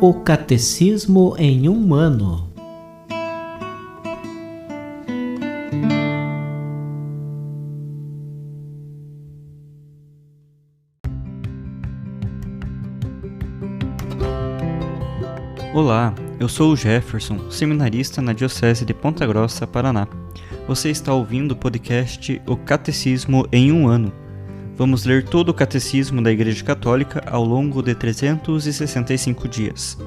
O Catecismo em um ano. Olá, eu sou o Jefferson, seminarista na Diocese de Ponta Grossa, Paraná. Você está ouvindo o podcast O Catecismo em um ano. Vamos ler todo o Catecismo da Igreja Católica ao longo de 365 dias.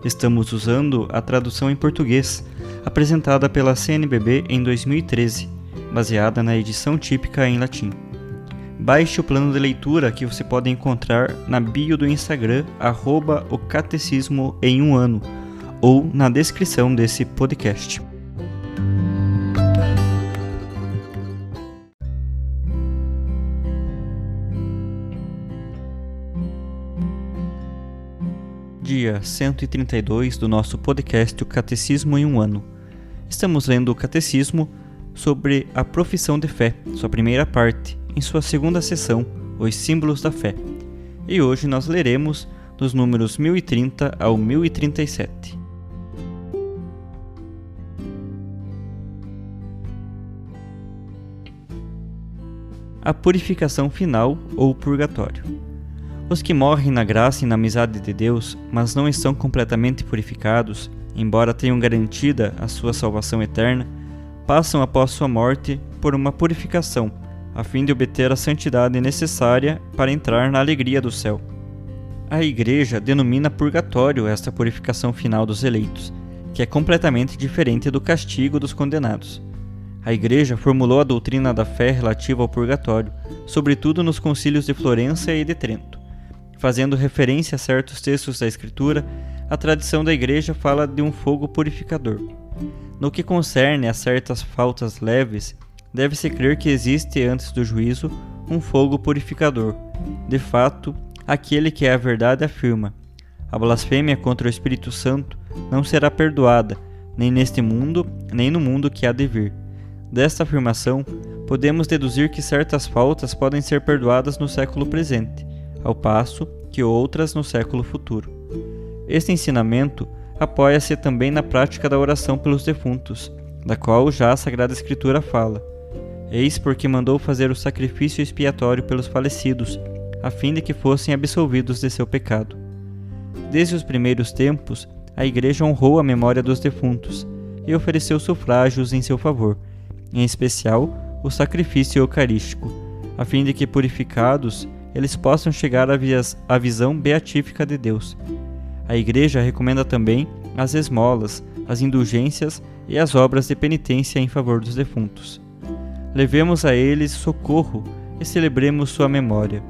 Estamos usando a tradução em português, apresentada pela CNBB em 2013, baseada na edição típica em latim. Baixe o plano de leitura que você pode encontrar na bio do Instagram, @o Catecismo em um ano, ou na descrição desse podcast. Dia 132 do nosso podcast O Catecismo em um ano. Estamos lendo o Catecismo sobre a profissão de fé, sua primeira parte, em sua segunda seção, os símbolos da fé. E hoje nós leremos dos números 1030 ao 1037. A purificação final ou purgatório. Os que morrem na graça e na amizade de Deus, mas não estão completamente purificados, embora tenham garantida a sua salvação eterna, passam após sua morte por uma purificação, a fim de obter a santidade necessária para entrar na alegria do céu. A Igreja denomina purgatório esta purificação final dos eleitos, que é completamente diferente do castigo dos condenados. A Igreja formulou a doutrina da fé relativa ao purgatório, sobretudo nos concílios de Florença e de Trento. Fazendo referência a certos textos da Escritura, a tradição da Igreja fala de um fogo purificador. No que concerne a certas faltas leves, deve-se crer que existe antes do juízo um fogo purificador. De fato, aquele que é a verdade afirma: a blasfêmia contra o Espírito Santo não será perdoada, nem neste mundo, nem no mundo que há de vir. Desta afirmação, podemos deduzir que certas faltas podem ser perdoadas no século presente, ao passo que outras no século futuro. Este ensinamento apoia-se também na prática da oração pelos defuntos, da qual já a Sagrada Escritura fala: eis porque mandou fazer o sacrifício expiatório pelos falecidos, a fim de que fossem absolvidos de seu pecado. Desde os primeiros tempos, a Igreja honrou a memória dos defuntos e ofereceu sufrágios em seu favor, em especial o sacrifício eucarístico, a fim de que, purificados, eles possam chegar à visão beatífica de Deus. A Igreja recomenda também as esmolas, as indulgências e as obras de penitência em favor dos defuntos. Levemos a eles socorro e celebremos sua memória.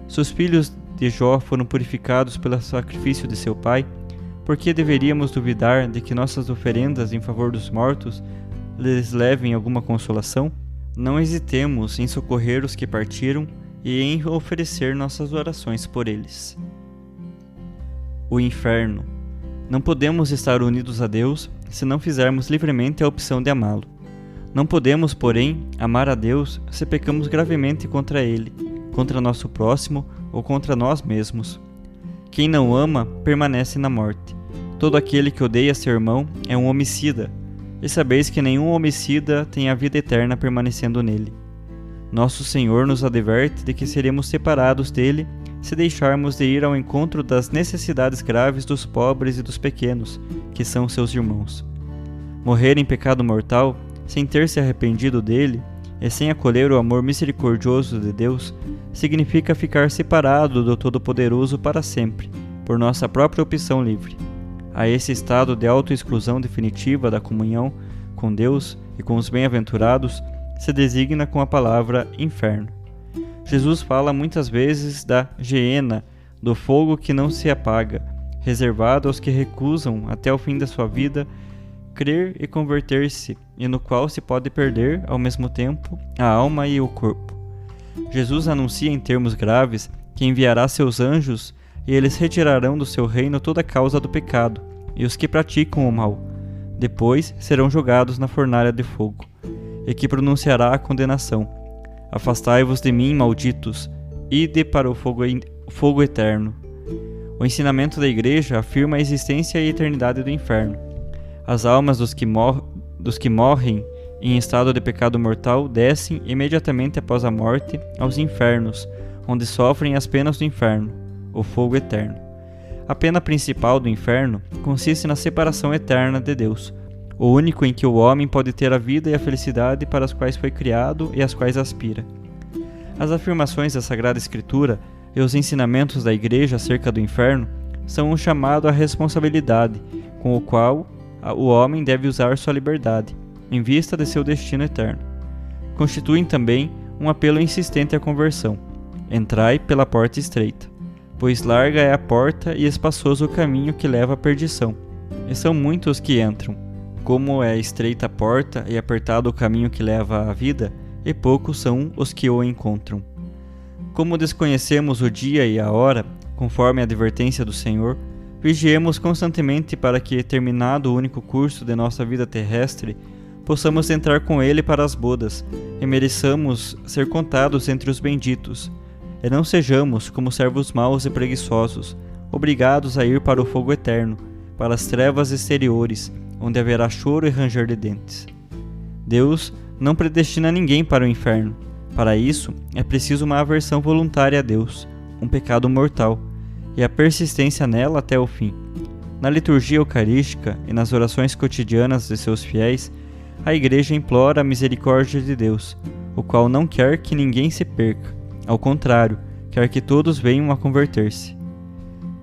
Se os filhos de Jó foram purificados pelo sacrifício de seu pai, por que deveríamos duvidar de que nossas oferendas em favor dos mortos lhes levem alguma consolação? Não hesitemos em socorrer os que partiram e em oferecer nossas orações por eles. O inferno. Não podemos estar unidos a Deus se não fizermos livremente a opção de amá-lo. Não podemos, porém, amar a Deus se pecamos gravemente contra Ele, contra nosso próximo ou contra nós mesmos. Quem não ama permanece na morte. Todo aquele que odeia seu irmão é um homicida, e sabeis que nenhum homicida tem a vida eterna permanecendo nele. Nosso Senhor nos adverte de que seremos separados dele se deixarmos de ir ao encontro das necessidades graves dos pobres e dos pequenos, que são seus irmãos. Morrer em pecado mortal, sem ter se arrependido dele, e sem acolher o amor misericordioso de Deus, significa ficar separado do Todo-Poderoso para sempre, por nossa própria opção livre. A esse estado de autoexclusão definitiva da comunhão com Deus e com os bem-aventurados, se designa com a palavra inferno. Jesus fala muitas vezes da geena, do fogo que não se apaga, reservado aos que recusam, até o fim da sua vida, crer e converter-se, e no qual se pode perder, ao mesmo tempo, a alma e o corpo. Jesus anuncia em termos graves que enviará seus anjos e eles retirarão do seu reino toda a causa do pecado e os que praticam o mal. Depois serão jogados na fornalha de fogo, e que pronunciará a condenação: afastai-vos de mim, malditos, ide para o fogo eterno. O ensinamento da Igreja afirma a existência e a eternidade do inferno. As almas dos que morrem em estado de pecado mortal descem imediatamente após a morte aos infernos, onde sofrem as penas do inferno, o fogo eterno. A pena principal do inferno consiste na separação eterna de Deus, o único em que o homem pode ter a vida e a felicidade para as quais foi criado e às quais aspira. As afirmações da Sagrada Escritura e os ensinamentos da Igreja acerca do inferno são um chamado à responsabilidade, com o qual o homem deve usar sua liberdade, em vista de seu destino eterno. Constituem também um apelo insistente à conversão. Entrai pela porta estreita, pois larga é a porta e espaçoso o caminho que leva à perdição, e são muitos que entram. Como é estreita a porta e apertado o caminho que leva à vida, e poucos são os que o encontram. Como desconhecemos o dia e a hora, conforme a advertência do Senhor, vigiemos constantemente para que, terminado o único curso de nossa vida terrestre, possamos entrar com Ele para as bodas e mereçamos ser contados entre os benditos, e não sejamos como servos maus e preguiçosos, obrigados a ir para o fogo eterno, para as trevas exteriores, onde haverá choro e ranger de dentes. Deus não predestina ninguém para o inferno. Para isso, é preciso uma aversão voluntária a Deus, um pecado mortal, e a persistência nela até o fim. Na liturgia eucarística e nas orações cotidianas de seus fiéis, a Igreja implora a misericórdia de Deus, o qual não quer que ninguém se perca, ao contrário, quer que todos venham a converter-se.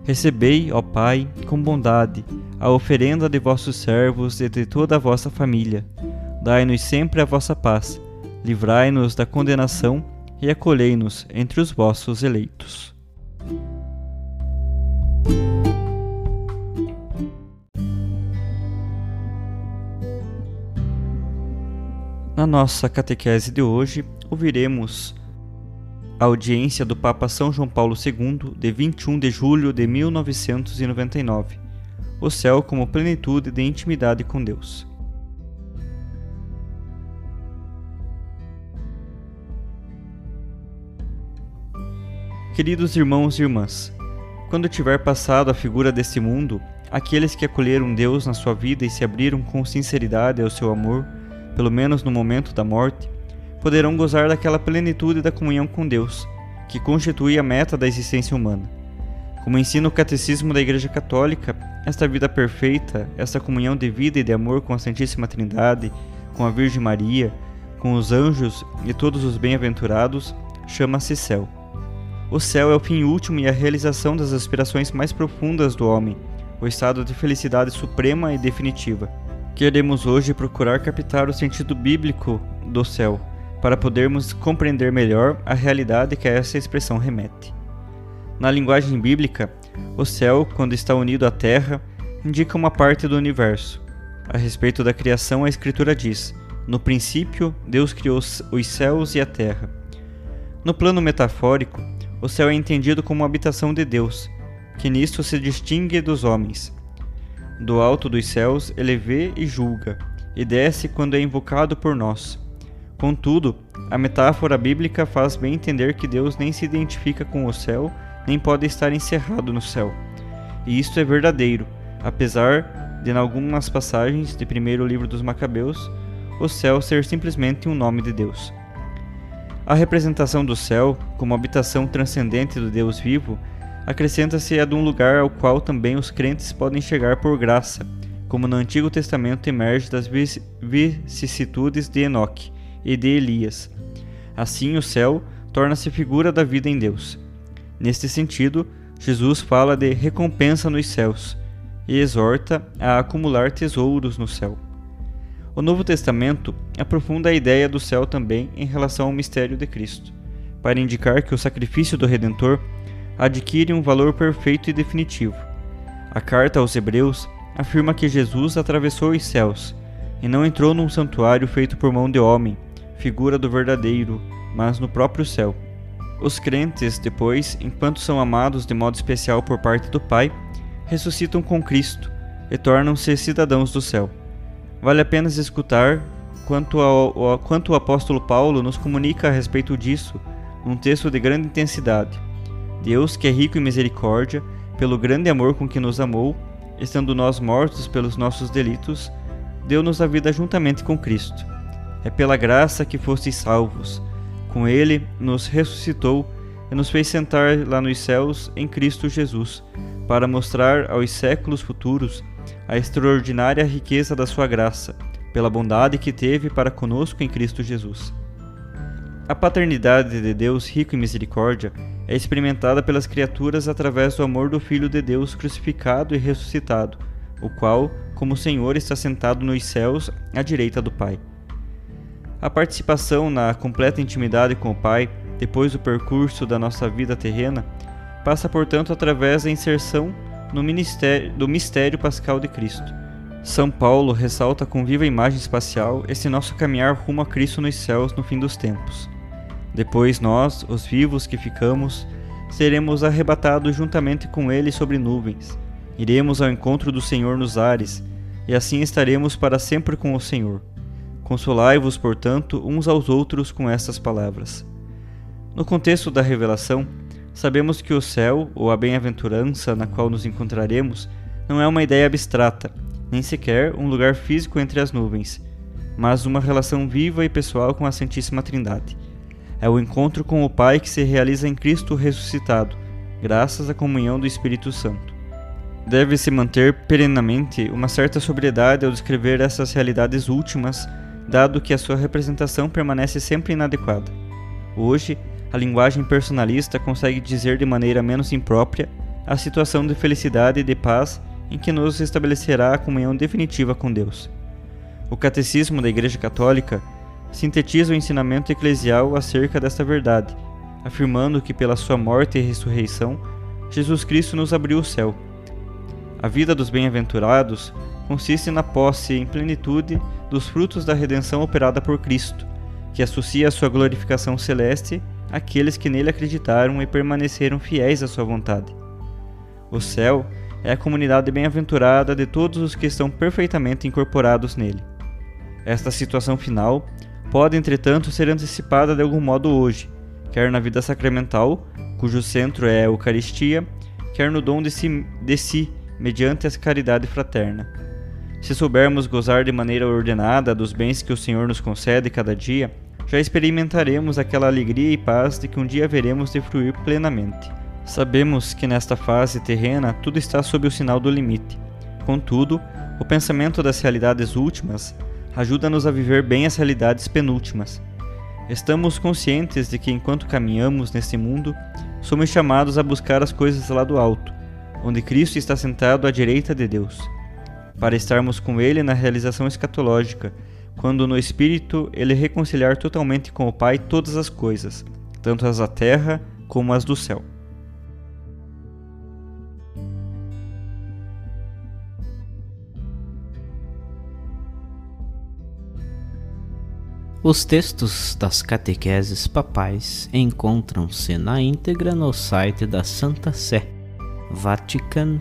Recebei, ó Pai, com bondade, a oferenda de vossos servos e de toda a vossa família. Dai-nos sempre a vossa paz, livrai-nos da condenação e acolhei-nos entre os vossos eleitos. Na nossa catequese de hoje, ouviremos a audiência do Papa São João Paulo II, de 21 de julho de 1999. O céu como plenitude de intimidade com Deus. Queridos irmãos e irmãs, quando tiver passado a figura deste mundo, aqueles que acolheram Deus na sua vida e se abriram com sinceridade ao seu amor, pelo menos no momento da morte, poderão gozar daquela plenitude da comunhão com Deus, que constitui a meta da existência humana. Como ensina o Catecismo da Igreja Católica, esta vida perfeita, esta comunhão de vida e de amor com a Santíssima Trindade, com a Virgem Maria, com os anjos e todos os bem-aventurados, chama-se céu. O céu é o fim último e a realização das aspirações mais profundas do homem, o estado de felicidade suprema e definitiva. Queremos hoje procurar captar o sentido bíblico do céu, para podermos compreender melhor a realidade que a essa expressão remete. Na linguagem bíblica, o céu, quando está unido à terra, indica uma parte do universo. A respeito da criação, a Escritura diz: no princípio, Deus criou os céus e a terra. No plano metafórico, o céu é entendido como a habitação de Deus, que nisto se distingue dos homens. Do alto dos céus ele vê e julga, e desce quando é invocado por nós. Contudo, a metáfora bíblica faz bem entender que Deus nem se identifica com o céu, nem pode estar encerrado no céu. E isto é verdadeiro, apesar de, em algumas passagens de primeiro livro dos Macabeus, o céu ser simplesmente um nome de Deus. A representação do céu, como habitação transcendente do Deus vivo, acrescenta-se a de um lugar ao qual também os crentes podem chegar por graça, como no Antigo Testamento emerge das vicissitudes de Enoque e de Elias. Assim, o céu torna-se figura da vida em Deus. Neste sentido, Jesus fala de recompensa nos céus e exorta a acumular tesouros no céu. O Novo Testamento aprofunda a ideia do céu também em relação ao mistério de Cristo, para indicar que o sacrifício do Redentor adquire um valor perfeito e definitivo. A carta aos Hebreus afirma que Jesus atravessou os céus e não entrou num santuário feito por mão de homem, figura do verdadeiro, mas no próprio céu. Os crentes, depois, enquanto são amados de modo especial por parte do Pai, ressuscitam com Cristo e tornam-se cidadãos do céu. Vale a pena escutar quanto o apóstolo Paulo nos comunica a respeito disso, num texto de grande intensidade. Deus, que é rico em misericórdia, pelo grande amor com que nos amou, estando nós mortos pelos nossos delitos, deu-nos a vida juntamente com Cristo. É pela graça que fostes salvos. Com Ele nos ressuscitou e nos fez sentar lá nos céus em Cristo Jesus, para mostrar aos séculos futuros a extraordinária riqueza da sua graça, pela bondade que teve para conosco em Cristo Jesus. A paternidade de Deus rico em misericórdia é experimentada pelas criaturas através do amor do Filho de Deus crucificado e ressuscitado, o qual, como Senhor, está sentado nos céus à direita do Pai. A participação na completa intimidade com o Pai, depois do percurso da nossa vida terrena, passa, portanto, através da inserção do mistério pascal de Cristo. São Paulo ressalta com viva imagem espacial esse nosso caminhar rumo a Cristo nos céus no fim dos tempos. Depois nós, os vivos que ficamos, seremos arrebatados juntamente com Ele sobre nuvens. Iremos ao encontro do Senhor nos ares, e assim estaremos para sempre com o Senhor. Consolai-vos, portanto, uns aos outros com estas palavras. No contexto da revelação, sabemos que o céu, ou a bem-aventurança na qual nos encontraremos, não é uma ideia abstrata, nem sequer um lugar físico entre as nuvens, mas uma relação viva e pessoal com a Santíssima Trindade. É o encontro com o Pai que se realiza em Cristo ressuscitado, graças à comunhão do Espírito Santo. Deve-se manter perenamente uma certa sobriedade ao descrever essas realidades últimas, dado que a sua representação permanece sempre inadequada. Hoje, a linguagem personalista consegue dizer de maneira menos imprópria a situação de felicidade e de paz em que nos estabelecerá a comunhão definitiva com Deus. O Catecismo da Igreja Católica sintetiza o ensinamento eclesial acerca desta verdade, afirmando que pela sua morte e ressurreição, Jesus Cristo nos abriu o céu. A vida dos bem-aventurados consiste na posse em plenitude dos frutos da redenção operada por Cristo, que associa a sua glorificação celeste àqueles que nele acreditaram e permaneceram fiéis à sua vontade. O céu é a comunidade bem-aventurada de todos os que estão perfeitamente incorporados nele. Esta situação final pode, entretanto, ser antecipada de algum modo hoje, quer na vida sacramental, cujo centro é a Eucaristia, quer no dom de si mediante a caridade fraterna. Se soubermos gozar de maneira ordenada dos bens que o Senhor nos concede cada dia, já experimentaremos aquela alegria e paz de que um dia veremos de fruir plenamente. Sabemos que nesta fase terrena tudo está sob o sinal do limite. Contudo, o pensamento das realidades últimas ajuda-nos a viver bem as realidades penúltimas. Estamos conscientes de que enquanto caminhamos neste mundo, somos chamados a buscar as coisas lá do alto, onde Cristo está sentado à direita de Deus, para estarmos com Ele na realização escatológica, quando no Espírito Ele reconciliar totalmente com o Pai todas as coisas, tanto as da terra como as do céu. Os textos das catequeses papais encontram-se na íntegra no site da Santa Sé, vatican.va.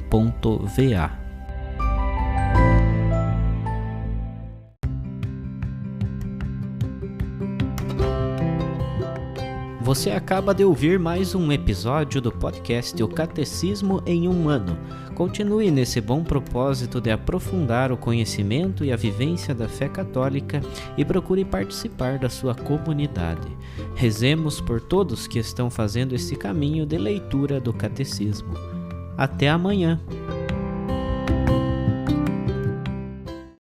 Você acaba de ouvir mais um episódio do podcast O Catecismo em um Ano. Continue nesse bom propósito de aprofundar o conhecimento e a vivência da fé católica e procure participar da sua comunidade. Rezemos por todos que estão fazendo esse caminho de leitura do Catecismo. Até amanhã!